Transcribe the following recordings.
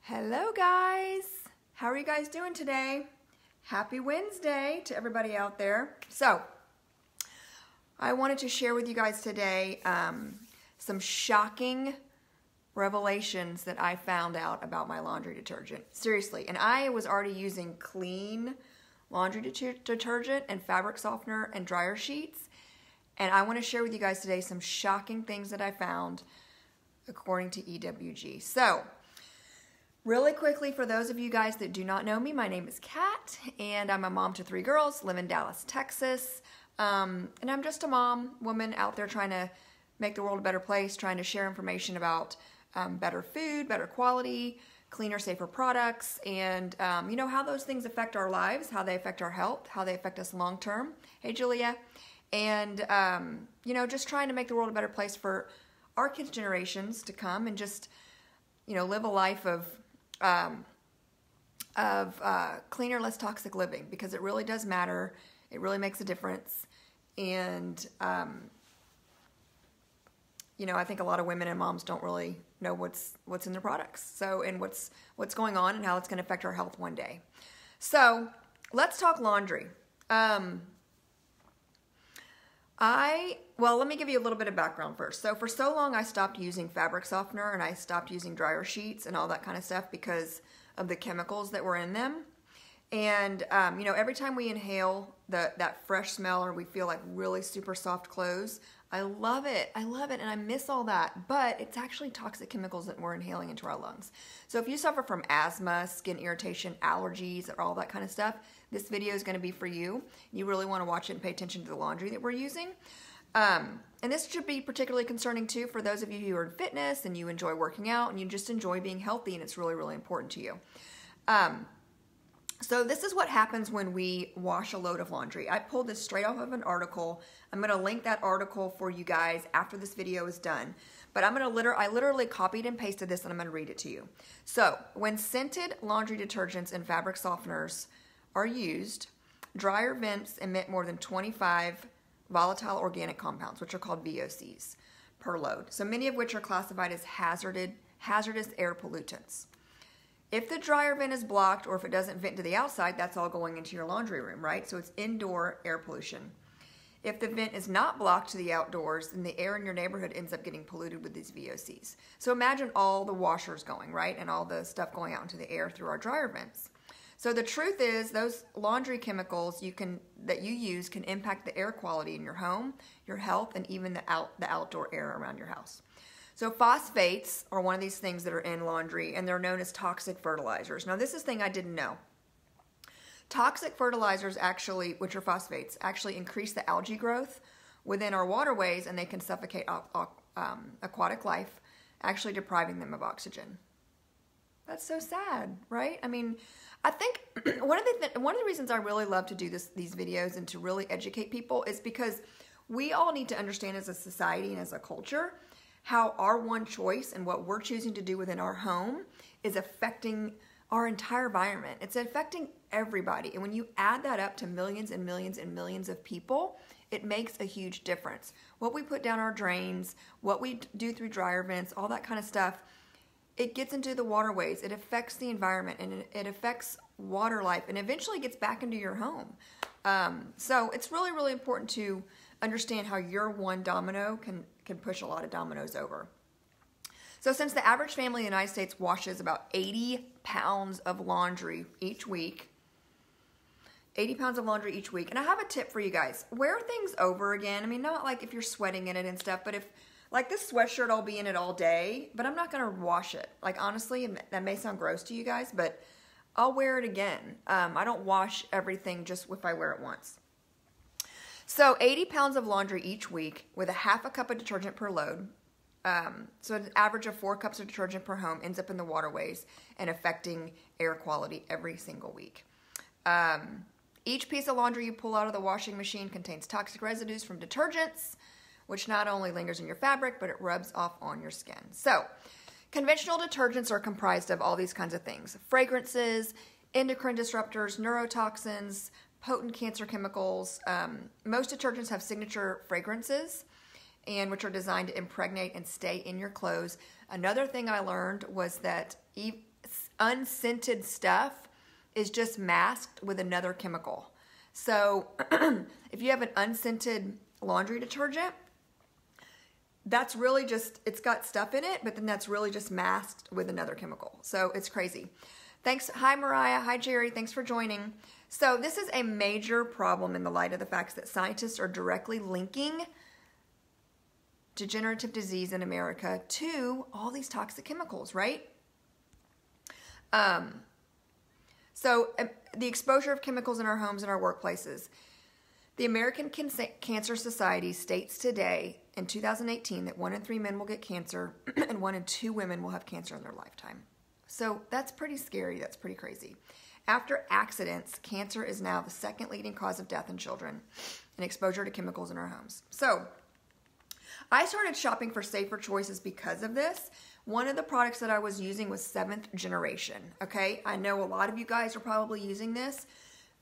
Hello guys, how are you guys doing today? Happy Wednesday to everybody out there. So I wanted to share with you guys today some shocking revelations that I found out about my laundry detergent. Seriously, and I was already using clean laundry detergent and fabric softener and dryer sheets, and I want to share with you guys today some shocking things that I found according to EWG. So really quickly, for those of you guys that do not know me, my name is Kat, and I'm a mom to 3 girls, live in Dallas, Texas, and I'm just a woman out there trying to make the world a better place, trying to share information about better food, better quality, cleaner, safer products, and you know, how those things affect our lives, how they affect our health, how they affect us long term. Hey, Julia. And, you know, just trying to make the world a better place for our kids' generations to come, and just, you know, live a life of cleaner, less toxic living, because it really does matter. It really makes a difference. And, you know, I think a lot of women and moms don't really know what's in their products. So, and what's going on and how it's going to affect our health one day. So let's talk laundry. Well, let me give you a little bit of background first. So for so long, I stopped using fabric softener and I stopped using dryer sheets and all that kind of stuff because of the chemicals that were in them. And, you know, every time we inhale that fresh smell, or we feel like really super soft clothes, I love it. I love it. And I miss all that. But it's actually toxic chemicals that we're inhaling into our lungs. So if you suffer from asthma, skin irritation, allergies, or all that kind of stuff, this video is going to be for you. You really want to watch it and pay attention to the laundry that we're using. And this should be particularly concerning too for those of you who are in fitness and you enjoy working out and you just enjoy being healthy, and it's really, really important to you. So this is what happens when we wash a load of laundry. I pulled this straight off of an article. I'm going to link that article for you guys after this video is done. But I literally copied and pasted this, and I'm going to read it to you. So when scented laundry detergents and fabric softeners are used, dryer vents emit more than 25 volatile organic compounds, which are called VOCs, per load. So many of which are classified as hazardous air pollutants. If the dryer vent is blocked, or if it doesn't vent to the outside, that's all going into your laundry room, right? So it's indoor air pollution. If the vent is not blocked to the outdoors, then the air in your neighborhood ends up getting polluted with these VOCs. So imagine all the washers going, right? And all the stuff going out into the air through our dryer vents. So the truth is, those laundry chemicals that you use can impact the air quality in your home, your health, and even the outdoor air around your house. So phosphates are one of these things that are in laundry, and they're known as toxic fertilizers. Now, this is a thing I didn't know. Toxic fertilizers actually, which are phosphates, actually increase the algae growth within our waterways, and they can suffocate aquatic life, actually depriving them of oxygen. That's so sad, right? I mean, I think one of the reasons I really love to do these videos and to really educate people is because we all need to understand as a society and as a culture how our one choice and what we're choosing to do within our home is affecting our entire environment. It's affecting everybody. And when you add that up to millions and millions and millions of people, it makes a huge difference. What we put down our drains, what we do through dryer vents, all that kind of stuff, it gets into the waterways. It affects the environment, and it affects water life, and eventually gets back into your home. So it's really, really important to understand how your one domino can push a lot of dominoes over. So since the average family in the United States washes about 80 pounds of laundry each week, 80 pounds of laundry each week, and I have a tip for you guys. Wear things over again. I mean, not like if you're sweating in it and stuff, but if, like this sweatshirt, I'll be in it all day, but I'm not going to wash it. Like, honestly, that may sound gross to you guys, but I'll wear it again. I don't wash everything just if I wear it once. So 80 pounds of laundry each week with a half a cup of detergent per load. So an average of 4 cups of detergent per home ends up in the waterways and affecting air quality every single week. Each piece of laundry you pull out of the washing machine contains toxic residues from detergents, which not only lingers in your fabric, but it rubs off on your skin. So conventional detergents are comprised of all these kinds of things: fragrances, endocrine disruptors, neurotoxins, potent cancer chemicals. Most detergents have signature fragrances, and which are designed to impregnate and stay in your clothes. Another thing I learned was that unscented stuff is just masked with another chemical. So if you have an unscented laundry detergent, that's really just, it's got stuff in it, but then that's really just masked with another chemical. So it's crazy. Thanks. Hi, Mariah. Hi, Jerry. Thanks for joining. So this is a major problem in the light of the facts that scientists are directly linking degenerative disease in America to all these toxic chemicals, right? So the exposure of chemicals in our homes and our workplaces. The American Cancer Society states today in 2018 that 1 in 3 men will get cancer and 1 in 2 women will have cancer in their lifetime. So that's pretty scary. That's pretty crazy. After accidents, cancer is now the second leading cause of death in children and exposure to chemicals in our homes. So I started shopping for safer choices because of this. One of the products that I was using was Seventh Generation, okay? I know a lot of you guys are probably using this.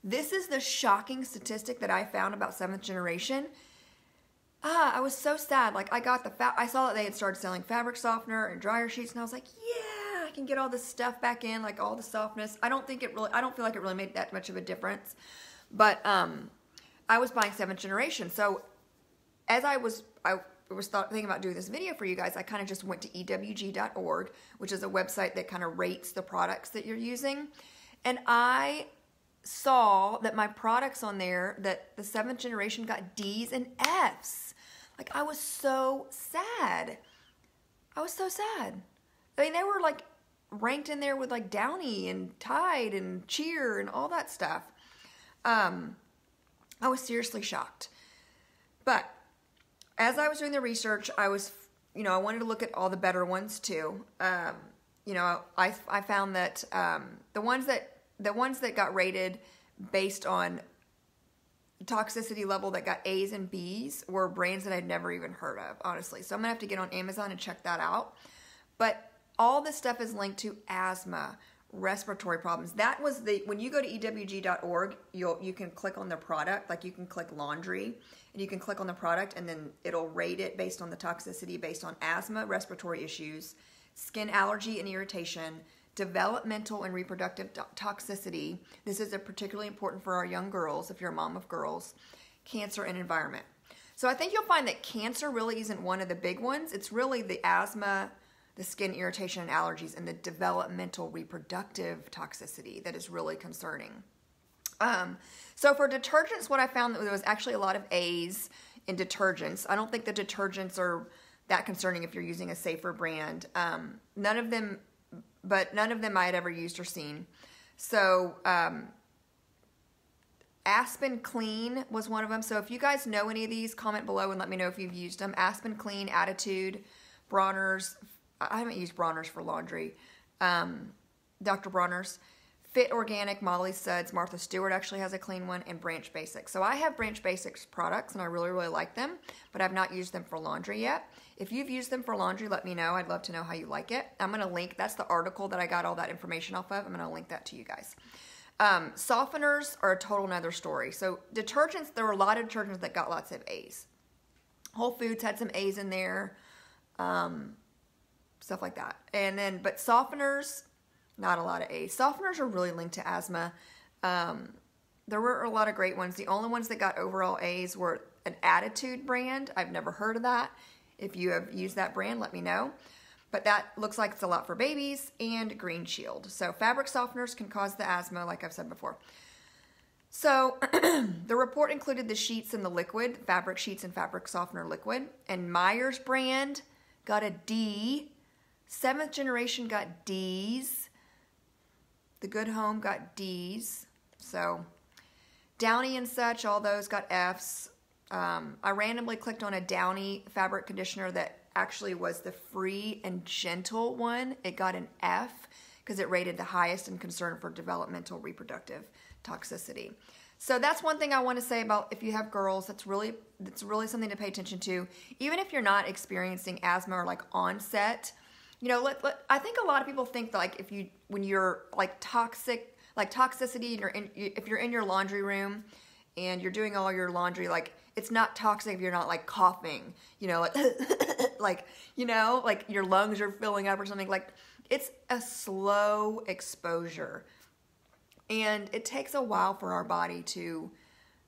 This is the shocking statistic that I found about Seventh Generation. I was so sad. Like, I saw that they had started selling fabric softener and dryer sheets, and I was like, yeah, I can get all this stuff back in, like all the softness. I don't feel like it really made that much of a difference. But I was buying Seventh Generation. So as I was thinking about doing this video for you guys, I kind of just went to ewg.org, which is a website that kind of rates the products that you're using. And I saw that my products on there, that the Seventh Generation got D's and F's. Like, I was so sad. I was so sad. I mean, they were like ranked in there with like Downy and Tide and Cheer and all that stuff. I was seriously shocked. But as I was doing the research, I wanted to look at all the better ones too. I found that the ones that got rated based on toxicity level that got A's and B's were brands that I'd never even heard of, honestly. So I'm gonna have to get on Amazon and check that out. But all this stuff is linked to asthma, respiratory problems. That was when you go to ewg.org, you can click on the product, like you can click laundry, and you can click on the product, and then it'll rate it based on the toxicity, based on asthma, respiratory issues, skin allergy and irritation, developmental and reproductive toxicity. This is particularly important for our young girls, if you're a mom of girls, cancer and environment. So I think you'll find that cancer really isn't one of the big ones. It's really the asthma, the skin irritation and allergies, and the developmental reproductive toxicity that is really concerning. So for detergents, what I found that there was actually a lot of A's in detergents. I don't think the detergents are that concerning if you're using a safer brand. None of them I had ever used or seen. So Aspen Clean was one of them. So if you guys know any of these, comment below and let me know if you've used them. Aspen Clean, Attitude, Bronner's. I haven't used Bronner's for laundry. Dr. Bronner's. Fit Organic, Molly Suds, Martha Stewart actually has a clean one, and Branch Basics. So I have Branch Basics products, and I really, really like them, but I've not used them for laundry yet. If you've used them for laundry, let me know. I'd love to know how you like it. I'm going to link, that's the article that I got all that information off of. I'm going to link that to you guys. Softeners are a total nother story. So detergents, there were a lot of detergents that got lots of A's. Whole Foods had some A's in there, stuff like that. And then, but softeners, not a lot of A's. Softeners are really linked to asthma. There were a lot of great ones. The only ones that got overall A's were an Attitude brand. I've never heard of that. If you have used that brand, let me know. But that looks like it's a lot for babies, and Green Shield. So fabric softeners can cause the asthma, like I've said before. So the report included the sheets and the liquid, fabric sheets and fabric softener liquid. And Meyers brand got a D. Seventh Generation got D's. The Good Home got D's. So Downy and such, all those got F's. I randomly clicked on a Downy fabric conditioner that actually was the Free and Gentle one. It got an F because it rated the highest in concern for developmental reproductive toxicity. So that's one thing I want to say about if you have girls, that's really something to pay attention to. Even if you're not experiencing asthma or like onset, you know, I think a lot of people think that like when you're like toxicity, if you're in your laundry room and you're doing all your laundry, like, it's not toxic if you're not like coughing, you know, like, like, you know, like your lungs are filling up or something. Like, it's a slow exposure, and it takes a while for our body to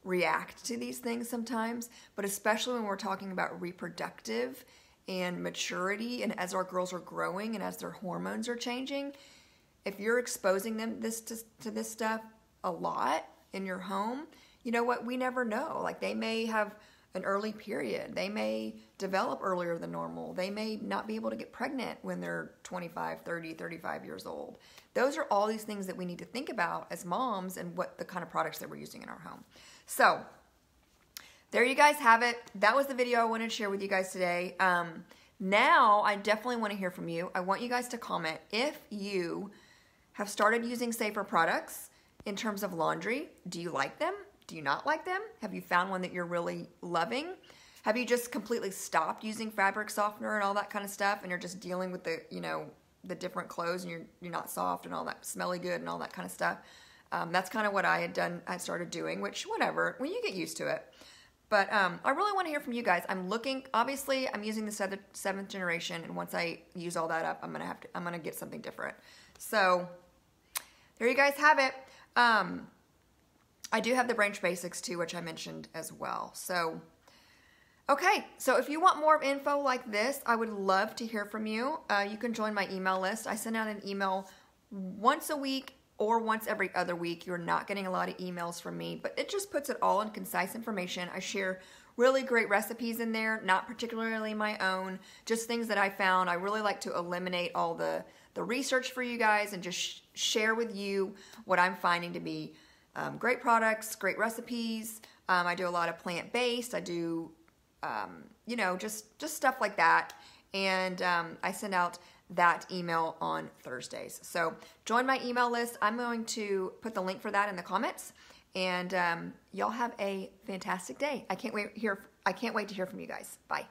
react to these things sometimes, but especially when we're talking about reproductive and maturity, and as our girls are growing and as their hormones are changing, if you're exposing them to this stuff a lot in your home, you know what, we never know. Like, they may have an early period. They may develop earlier than normal. They may not be able to get pregnant when they're 25, 30, 35 years old. Those are all these things that we need to think about as moms, and what the kind of products that we're using in our home. So there you guys have it. That was the video I wanted to share with you guys today. Now I definitely want to hear from you. I want you guys to comment if you have started using safer products in terms of laundry. Do you like them? Do you not like them? Have you found one that you're really loving? Have you just completely stopped using fabric softener and all that kind of stuff, and you're just dealing with the, you know, the different clothes, and you're not soft and all that, smelly good and all that kind of stuff? That's kind of what I had done. I started doing, which, whatever, when you get used to it. But I really want to hear from you guys. I'm looking, obviously, I'm using the seventh generation, and once I use all that up, I'm gonna get something different. So there you guys have it. I do have the Branch Basics too, which I mentioned as well. So, okay. So if you want more info like this, I would love to hear from you. You can join my email list. I send out an email once a week or once every other week. You're not getting a lot of emails from me, but it just puts it all in concise information. I share really great recipes in there, not particularly my own, just things that I found. I really like to eliminate all the research for you guys and just share with you what I'm finding to be great products, great recipes. I do a lot of plant-based. I do, you know, just stuff like that. And I send out that email on Thursdays. So join my email list. I'm going to put the link for that in the comments. And y'all have a fantastic day. I can't wait to hear from you guys. Bye.